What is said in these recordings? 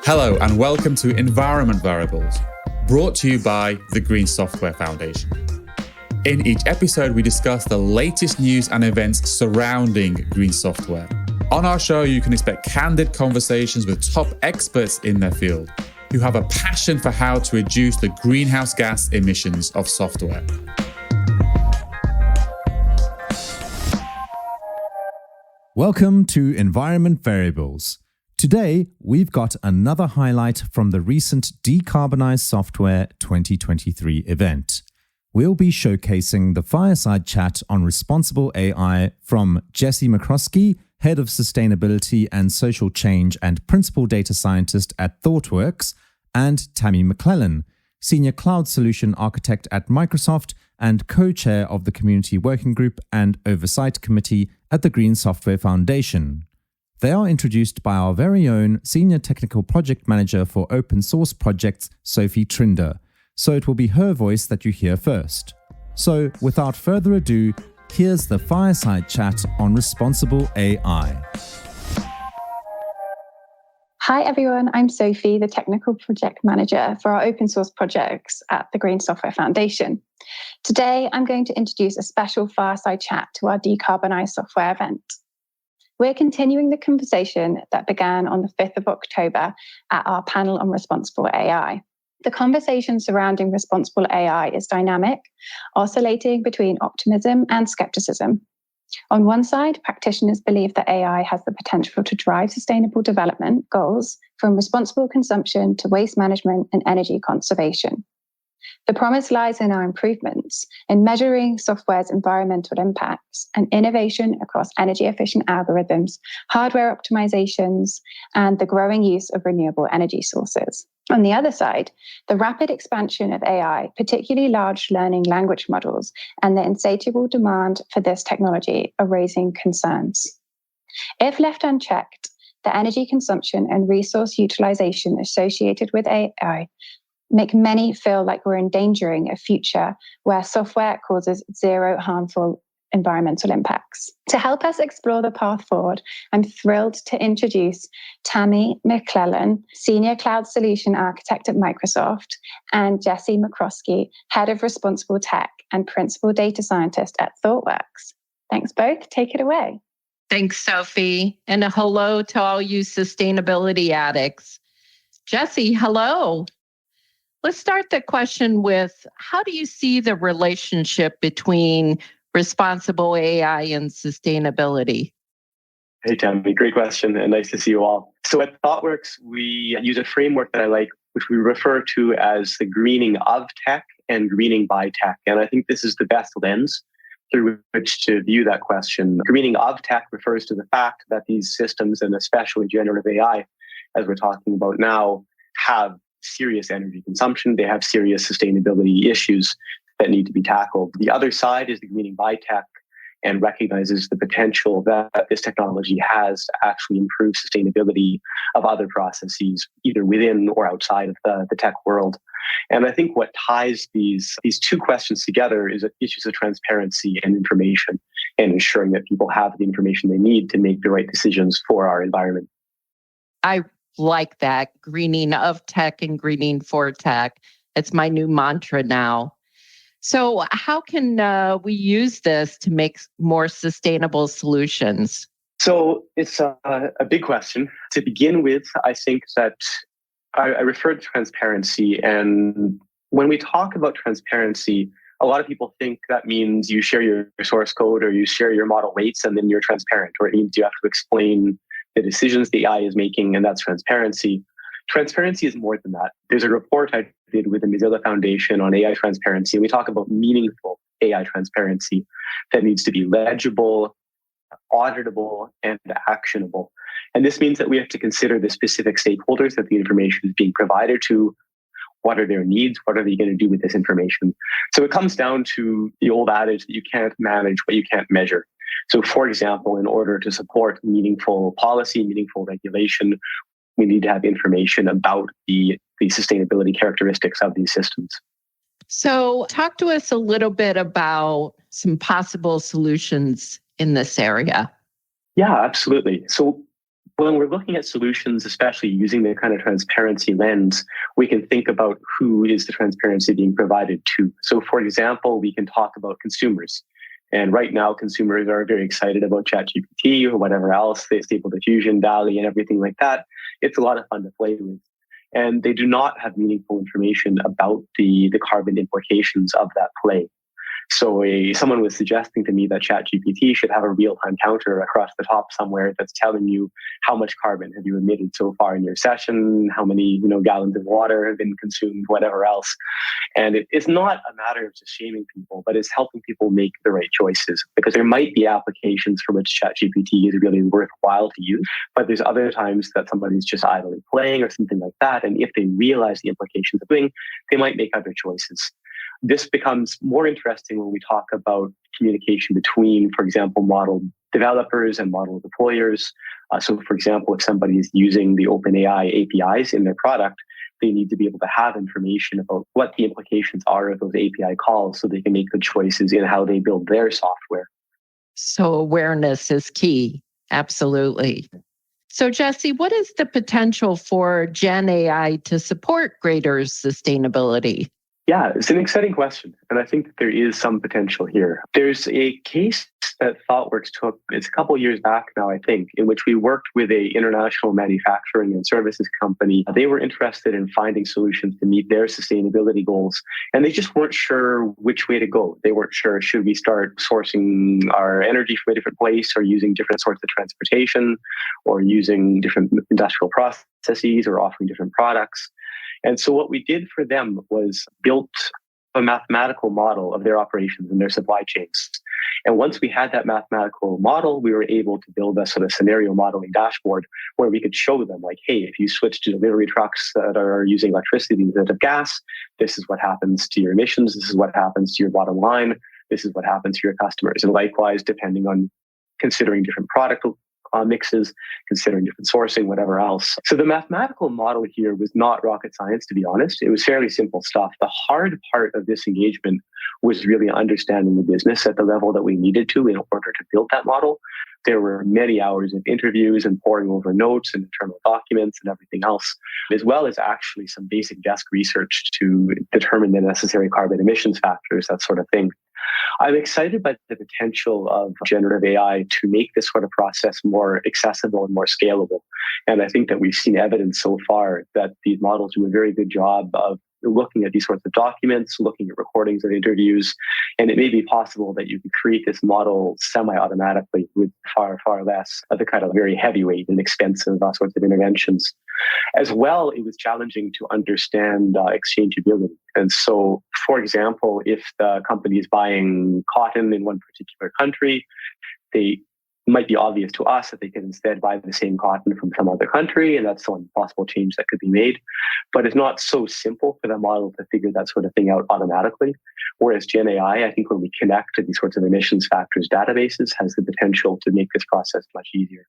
Hello and welcome to Environment Variables, brought to you by the Green Software Foundation. In each episode, we discuss the latest news and events surrounding green software. On our show, you can expect candid conversations with top experts in their field who have a passion for how to reduce the greenhouse gas emissions of software. Welcome to Environment Variables. Today, we've got another highlight from the recent Decarbonize Software 2023 event. We'll be showcasing the Fireside chat on responsible AI from Jesse McCrosky, Head of Sustainability and Social Change and Principal Data Scientist at ThoughtWorks, and Tammy McClellan, Senior Cloud Solution Architect at Microsoft and Co-Chair of the Community Working Group and Oversight Committee at the Green Software Foundation. They are introduced by our very own Senior Technical Project Manager for Open Source Projects, Sophie Trinder, so it will be her voice that you hear first. So, without further ado, here's the Fireside chat on responsible AI. Hi everyone, I'm Sophie, the Technical Project Manager for our open source projects at the Green Software Foundation. Today, I'm going to introduce a special Fireside chat to our Decarbonize Software event. We're continuing the conversation that began on the 5th of October at our panel on responsible AI. The conversation surrounding responsible AI is dynamic, oscillating between optimism and skepticism. On one side, practitioners believe that AI has the potential to drive sustainable development goals from responsible consumption to waste management and energy conservation. The promise lies in our improvements in measuring software's environmental impacts and innovation across energy-efficient algorithms, hardware optimizations, and the growing use of renewable energy sources. On the other side, the rapid expansion of AI, particularly large learning language models, and the insatiable demand for this technology are raising concerns. If left unchecked, the energy consumption and resource utilization associated with AI make many feel like we're endangering a future where software causes zero harmful environmental impacts. To help us explore the path forward, I'm thrilled to introduce Tammy McClellan, Senior Cloud Solution Architect at Microsoft, and Jesse McCrosky, Head of Responsible Tech and Principal Data Scientist at ThoughtWorks. Thanks both. Take it away. Thanks, Sophie. And a hello to all you sustainability addicts. Jesse, hello. Let's start the question with, how do you see the relationship between responsible AI and sustainability? Hey, Tammy, great question and nice to see you all. So at ThoughtWorks, we use a framework that I like, which we refer to as the greening of tech and greening by tech. And I think this is the best lens through which to view that question. Greening of tech refers to the fact that these systems, and especially generative AI, as we're talking about now, have serious energy consumption. They have serious sustainability issues that need to be tackled. The other side is the greening by tech and recognizes the potential that this technology has to actually improve sustainability of other processes, either within or outside of the tech world. And I think what ties these two questions together is issues of transparency and information, and ensuring that people have the information they need to make the right decisions for our environment. I like that, greening of tech and greening for tech. It's my new mantra now. So how can we use this to make more sustainable solutions? So it's a big question. To begin with, I think that I referred to transparency. And when we talk about transparency, a lot of people think that means you share your source code or you share your model weights and then you're transparent, or it means you have to explain the decisions the AI is making, and that's transparency. Transparency is more than that. There's a report I did with the Mozilla Foundation on AI transparency, and we talk about meaningful AI transparency that needs to be legible, auditable, and actionable. And this means that we have to consider the specific stakeholders that the information is being provided to. What are their needs? What are they going to do with this information? So it comes down to the old adage that you can't manage what you can't measure. So, for example, in order to support meaningful policy, meaningful regulation, we need to have information about the sustainability characteristics of these systems. So talk to us a little bit about some possible solutions in this area. Yeah, absolutely. So when we're looking at solutions, especially using the kind of transparency lens, we can think about who is the transparency being provided to. So for example, we can talk about consumers. And right now, consumers are very excited about ChatGPT or whatever else, Stable Diffusion, DALL and everything like that. It's a lot of fun to play with. And they do not have meaningful information about the carbon implications of that play. So someone was suggesting to me that ChatGPT should have a real-time counter across the top somewhere that's telling you how much carbon have you emitted so far in your session, how many gallons of water have been consumed, whatever else. And it's not a matter of just shaming people, but it's helping people make the right choices, because there might be applications for which ChatGPT is really worthwhile to use, but there's other times that somebody's just idly playing or something like that. And if they realize the implications of doing, they might make other choices. This becomes more interesting when we talk about communication between, for example, model developers and model deployers. So, for example, if somebody is using the OpenAI APIs in their product, they need to be able to have information about what the implications are of those API calls so they can make good choices in how they build their software. So awareness is key. Absolutely. So, Jesse, what is the potential for Gen AI to support greater sustainability? Yeah, it's an exciting question. And I think that there is some potential here. There's a case that ThoughtWorks took, it's a couple of years back now, I think, in which we worked with an international manufacturing and services company. They were interested in finding solutions to meet their sustainability goals. And they just weren't sure which way to go. They weren't sure, should we start sourcing our energy from a different place, or using different sorts of transportation, or using different industrial processes, or offering different products. And so what we did for them was built a mathematical model of their operations and their supply chains. And once we had that mathematical model, we were able to build a sort of scenario modeling dashboard where we could show them, like, hey, if you switch to delivery trucks that are using electricity instead of gas, this is what happens to your emissions. This is what happens to your bottom line. This is what happens to your customers. And likewise, depending on considering different product mixes, considering different sourcing, whatever else. So the mathematical model here was not rocket science, to be honest. It was fairly simple stuff. The hard part of this engagement was really understanding the business at the level that we needed to in order to build that model. There were many hours of interviews and poring over notes and internal documents and everything else, as well as actually some basic desk research to determine the necessary carbon emissions factors, that sort of thing. I'm excited by the potential of generative AI to make this sort of process more accessible and more scalable. And I think that we've seen evidence so far that these models do a very good job of looking at these sorts of documents, looking at recordings of interviews, and it may be possible that you can create this model semi-automatically with far, far less of the kind of very heavyweight and expensive sorts of interventions. As well, it was challenging to understand exchangeability. And so, for example, if the company is buying cotton in one particular country, they might be obvious to us that they can instead buy the same cotton from some other country, and that's one possible change that could be made. But it's not so simple for the model to figure that sort of thing out automatically. Whereas Gen AI, I think when we connect to these sorts of emissions factors databases, has the potential to make this process much easier.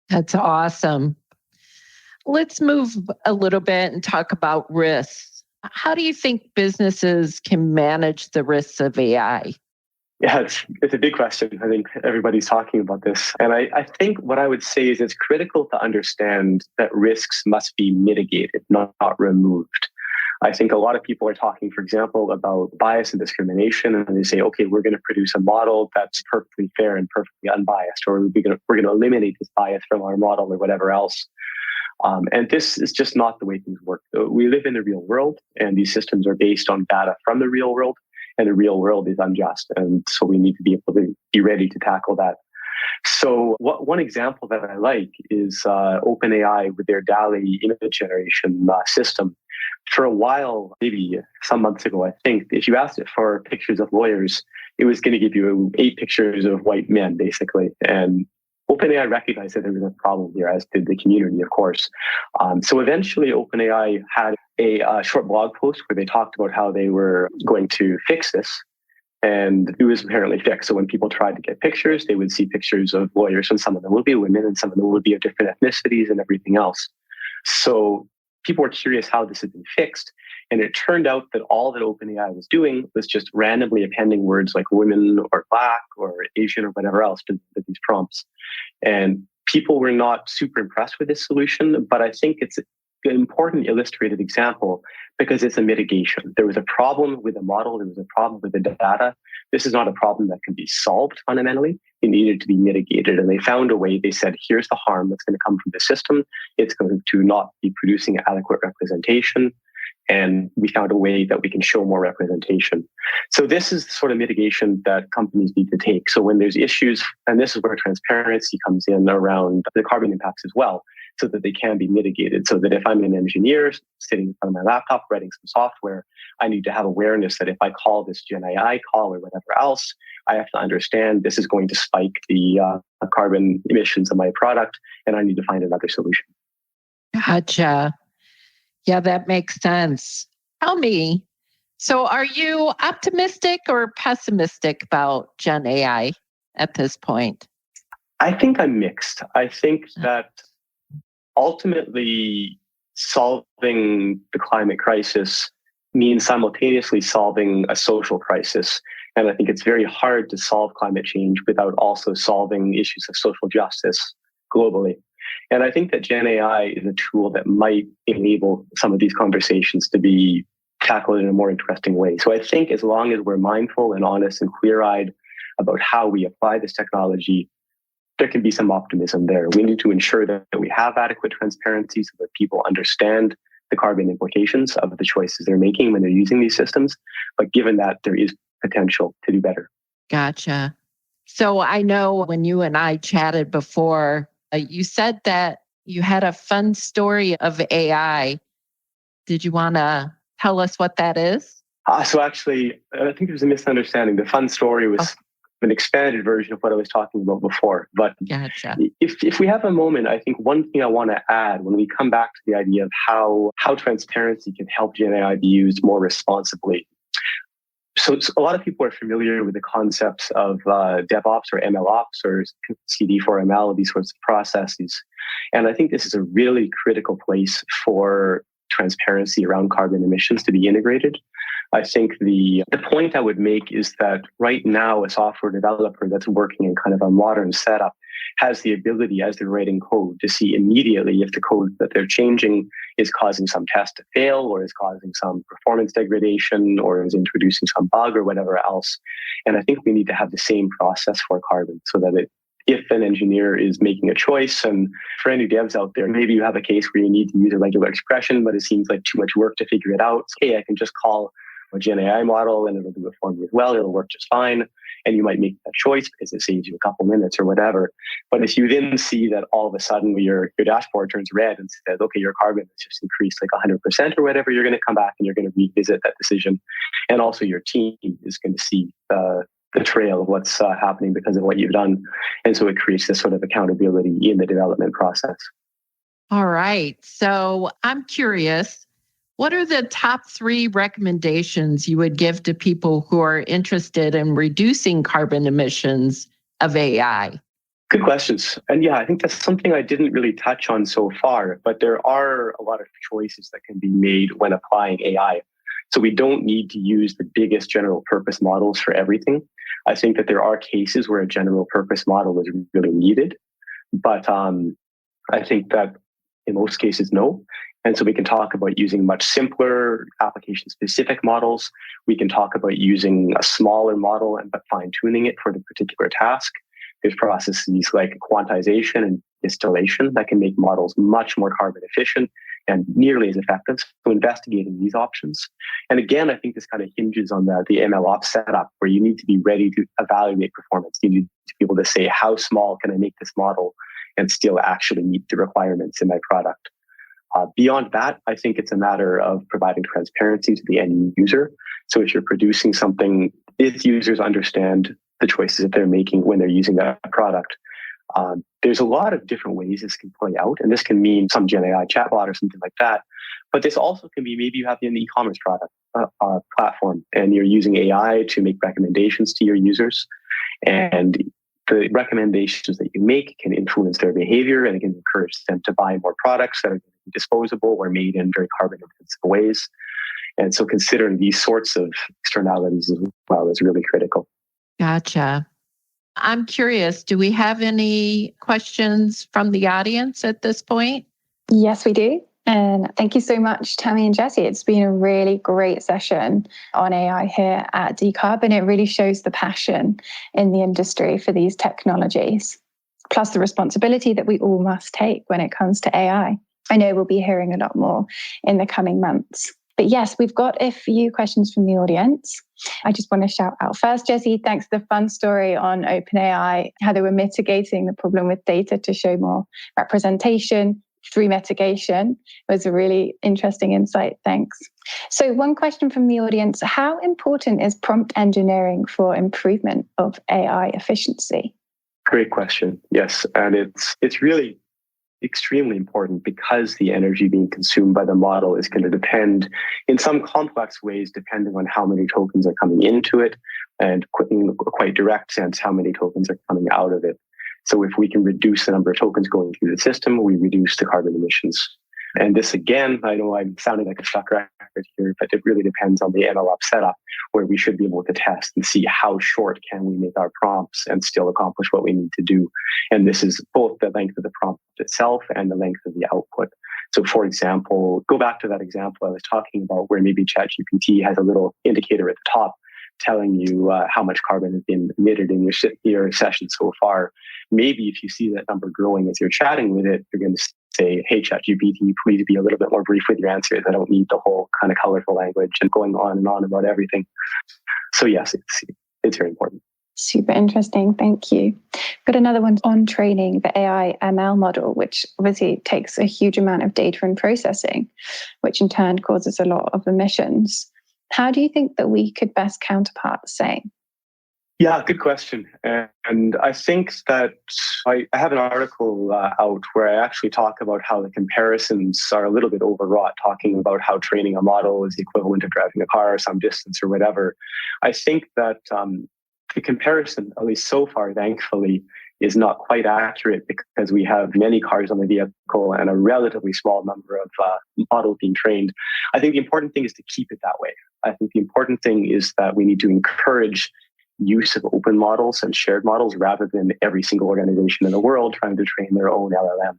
That's awesome. Let's move a little bit and talk about risks. How do you think businesses can manage the risks of AI? Yeah, it's a big question. I think everybody's talking about this. And I think what I would say is it's critical to understand that risks must be mitigated, not removed. I think a lot of people are talking, for example, about bias and discrimination, and they say, okay, we're going to produce a model that's perfectly fair and perfectly unbiased, or we're going to eliminate this bias from our model or whatever else. And this is just not the way things work. We live in the real world, and these systems are based on data from the real world, and the real world is unjust. And so we need to be able to be ready to tackle that. So one example that I like is OpenAI with their DALL image generation system. For a while, maybe some months ago, I think, if you asked it for pictures of lawyers, it was going to give you 8 pictures of white men, basically. And OpenAI recognized that there was a problem here, as did the community, of course. So eventually, OpenAI had a short blog post where they talked about how they were going to fix this. And it was apparently fixed. So when people tried to get pictures, they would see pictures of lawyers, and some of them would be women, and some of them would be of different ethnicities and everything else. So people were curious how this had been fixed. And it turned out that all that OpenAI was doing was just randomly appending words like women or black or Asian or whatever else to these prompts. And people were not super impressed with this solution, but I think it's an important illustrative example because it's a mitigation. There was a problem with the model. There was a problem with the data. This is not a problem that can be solved fundamentally. It needed to be mitigated. And they found a way. They said, here's the harm that's going to come from the system. It's going to not be producing adequate representation. And we found a way that we can show more representation. So this is the sort of mitigation that companies need to take. So when there's issues, and this is where transparency comes in around the carbon impacts as well, so that they can be mitigated. So that if I'm an engineer sitting in front of my laptop writing some software, I need to have awareness that if I call this Gen AI call or whatever else, I have to understand this is going to spike the carbon emissions of my product, and I need to find another solution. Gotcha. Yeah, that makes sense. Tell me, so are you optimistic or pessimistic about Gen AI at this point? I think I'm mixed. I think that ultimately solving the climate crisis means simultaneously solving a social crisis. And I think it's very hard to solve climate change without also solving issues of social justice globally. And I think that Gen AI is a tool that might enable some of these conversations to be tackled in a more interesting way. So I think as long as we're mindful and honest and clear-eyed about how we apply this technology, there can be some optimism there. We need to ensure that we have adequate transparency so that people understand the carbon implications of the choices they're making when they're using these systems. But given that, there is potential to do better. Gotcha. So I know when you and I chatted before, you said that you had a fun story of AI. Did you want to tell us what that is? So actually, I think there's a misunderstanding. The fun story was an expanded version of what I was talking about before. But Gotcha. if we have a moment, I think one thing I want to add when we come back to the idea of how transparency can help Gen AI be used more responsibly. So a lot of people are familiar with the concepts of DevOps or MLOps or CD4ML, these sorts of processes. And I think this is a really critical place for transparency around carbon emissions to be integrated. I think the point I would make is that right now, a software developer that's working in kind of a modern setup has the ability, as they're writing code, to see immediately if the code that they're changing is causing some test to fail or is causing some performance degradation or is introducing some bug or whatever else. And I think we need to have the same process for carbon so that if an engineer is making a choice, and for any devs out there, maybe you have a case where you need to use a regular expression, but it seems like too much work to figure it out. Hey, I can just call a Gen AI model and it'll do it for me as well. It'll work just fine. And you might make that choice because it saves you a couple minutes or whatever. But if you then see that all of a sudden your dashboard turns red and says, okay, your carbon has just increased like 100% or whatever, you're going to come back and you're going to revisit that decision. And also your team is going to see the trail of what's happening because of what you've done. And so it creates this sort of accountability in the development process. All right. So I'm curious, what are the top 3 recommendations you would give to people who are interested in reducing carbon emissions of AI? Good questions. And yeah, I think that's something I didn't really touch on so far, but there are a lot of choices that can be made when applying AI. So we don't need to use the biggest general purpose models for everything. I think that there are cases where a general purpose model is really needed, but I think that in most cases, no. And so we can talk about using much simpler application-specific models. We can talk about using a smaller model but fine-tuning it for the particular task. There's processes like quantization and distillation that can make models much more carbon efficient and nearly as effective. So investigating these options. And again, I think this kind of hinges on the MLOps setup where you need to be ready to evaluate performance. You need to be able to say, how small can I make this model and still actually meet the requirements in my product? Beyond that, I think it's a matter of providing transparency to the end user. So if you're producing something, if users understand the choices that they're making when they're using that product, there's a lot of different ways this can play out. And this can mean some Gen AI chatbot or something like that. But this also can be maybe you have an e-commerce product platform and you're using AI to make recommendations to your users. And the recommendations that you make can influence their behavior and it can encourage them to buy more products that are disposable or made in very carbon intensive ways. And so considering these sorts of externalities as well is really critical. Gotcha. I'm curious, do we have any questions from the audience at this point? Yes, we do. And thank you so much, Tammy and Jesse. It's been a really great session on AI here at Decarb, and it really shows the passion in the industry for these technologies, plus the responsibility that we all must take when it comes to AI. I know we'll be hearing a lot more in the coming months. But yes, we've got a few questions from the audience. I just want to shout out first, Jesse, thanks for the fun story on OpenAI, how they were mitigating the problem with data to show more representation through mitigation. It was a really interesting insight. Thanks. So one question from the audience, how important is prompt engineering for improvement of AI efficiency? Great question. Yes. And it's really extremely important because the energy being consumed by the model is going to depend in some complex ways, depending on how many tokens are coming into it, and in a quite direct sense, how many tokens are coming out of it. So if we can reduce the number of tokens going through the system, we reduce the carbon emissions. And this, again, I know I'm sounding like a stuck record here, but it really depends on the MLOps setup, where we should be able to test and see how short can we make our prompts and still accomplish what we need to do. And this is both the length of the prompt itself and the length of the output. So for example, go back to that example I was talking about where maybe ChatGPT has a little indicator at the top telling you how much carbon has been emitted in your session so far. Maybe if you see that number growing as you're chatting with it, you're going to say, hey, ChatGPT, please be a little bit more brief with your answers. I don't need the whole kind of colorful language and going on and on about everything. So yes, it's very important. Super interesting. Thank you. Got another one on training the AI ML model, which obviously takes a huge amount of data and processing, which in turn causes a lot of emissions. How do you think that we could best counterpart the same? Yeah, good question. And I think that I have an article out where I actually talk about how the comparisons are a little bit overwrought, talking about how training a model is the equivalent of driving a car some distance or whatever. I think that the comparison, at least so far, thankfully, is not quite accurate because we have many cars on the vehicle and a relatively small number of models being trained. I think the important thing is to keep it that way. I think the important thing is that we need to encourage use of open models and shared models rather than every single organization in the world trying to train their own LLM.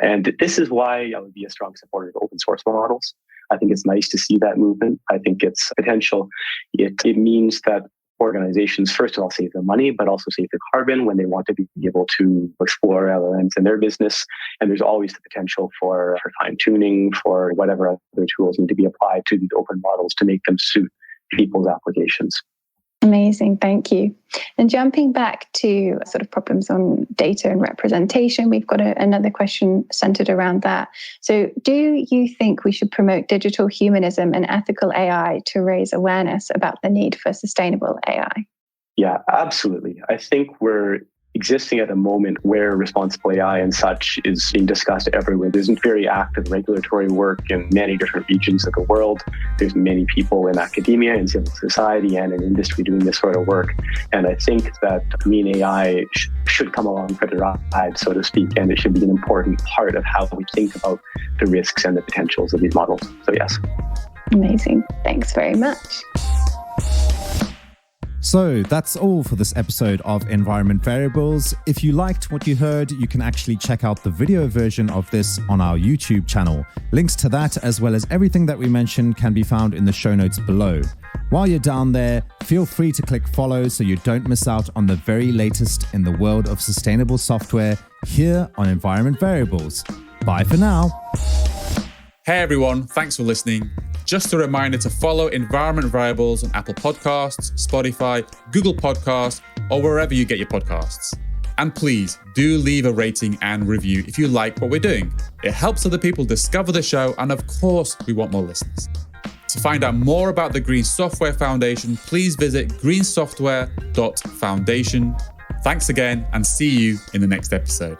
And this is why I would be a strong supporter of open source models. I think it's nice to see that movement. I think it's potential. It means that organizations, first of all, save the money, but also save the carbon when they want to be able to explore LLMs in their business. And there's always the potential for fine-tuning, for whatever other tools need to be applied to these open models to make them suit people's applications. Amazing. Thank you. And jumping back to sort of problems on data and representation, we've got another question centered around that. So do you think we should promote digital humanism and ethical AI to raise awareness about the need for sustainable AI? Yeah, absolutely. I think we're existing at a moment where responsible AI and such is being discussed everywhere. There's very active regulatory work in many different regions of the world. There's many people in academia and civil society and in industry doing this sort of work. And I think that AI should come along for the ride, so to speak, and it should be an important part of how we think about the risks and the potentials of these models. So yes. Amazing. Thanks very much. So that's all for this episode of Environment Variables. If you liked what you heard, you can actually check out the video version of this on our YouTube channel. Links to that, as well as everything that we mentioned, can be found in the show notes below. While you're down there, feel free to click follow so you don't miss out on the very latest in the world of sustainable software here on Environment Variables. Bye for now. Hey everyone, thanks for listening. Just a reminder to follow Environment Variables on Apple Podcasts, Spotify, Google Podcasts, or wherever you get your podcasts. And please do leave a rating and review if you like what we're doing. It helps other people discover the show, and of course, we want more listeners. To find out more about the Green Software Foundation, please visit greensoftware.foundation. Thanks again, and see you in the next episode.